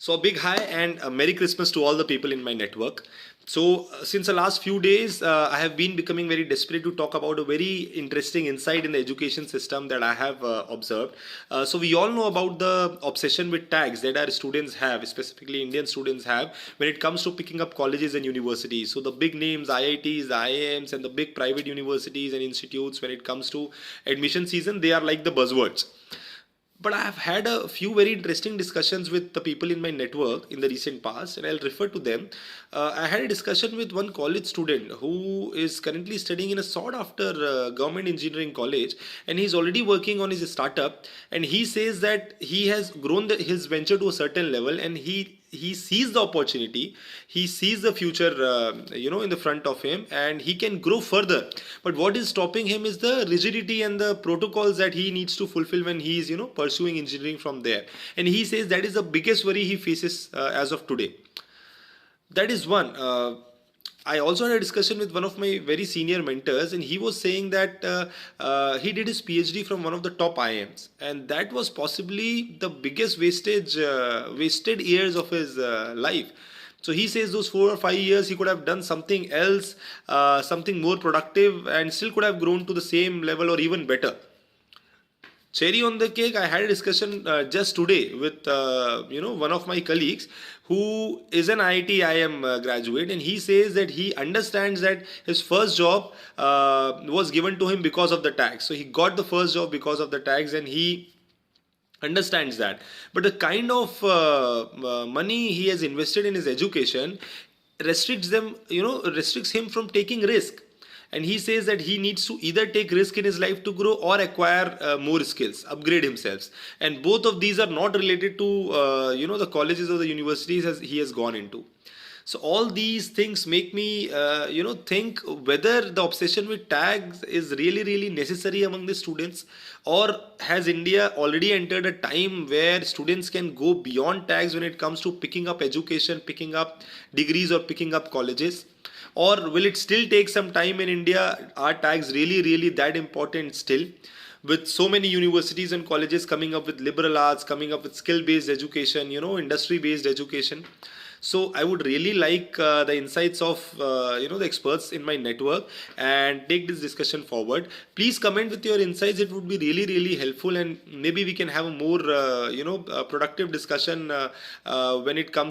So a big hi and a Merry Christmas to all the people in my network. Since the last few days, I have been becoming very desperate to talk about a very interesting insight in the education system that I have observed. We all know about the obsession with tags that our students have, specifically Indian students have, when it comes to picking up colleges and universities. So the big names, IITs, the IIMs, and the big private universities and institutes, when it comes to admission season, they are like the buzzwords. But I have had a few very interesting discussions with the people in my network in the recent past, and I'll refer to them. I had a discussion with one college student who is currently studying in a sought after government engineering college, and he's already working on his startup. And he says that he has grown his venture to a certain level, and he sees the opportunity, he sees the future in the front of him, and he can grow further. But what is stopping him is the rigidity and the protocols that he needs to fulfill when he is pursuing engineering from there. And he says that is the biggest worry he faces as of today. That is one. I also had a discussion with one of my very senior mentors, and he was saying that he did his PhD from one of the top IIMs, and that was possibly the biggest wasted years of his life. So he says those 4 or 5 years he could have done something else, something more productive, and still could have grown to the same level or even better. Cherry on the cake, I had a discussion just today with one of my colleagues who is an IIT IIM graduate, and he says that he understands that his first job was given to him because of the tax. So he got the first job because of the tax, and he understands that. But the kind of money he has invested in his education restricts him from taking risk. And he says that he needs to either take risk in his life to grow or acquire more skills, upgrade himself. And both of these are not related to the colleges or the universities as he has gone into. So all these things make me think whether the obsession with tags is really necessary among the students, or has India already entered a time where students can go beyond tags when it comes to picking up education, picking up degrees, or picking up colleges. Or will it still take some time in India? Are tags really that important still? With so many universities and colleges coming up with liberal arts, coming up with skill-based education, industry-based education. So I would really like the insights of the experts in my network and take this discussion forward. Please comment with your insights. It would be really helpful, and maybe we can have a more productive discussion when it comes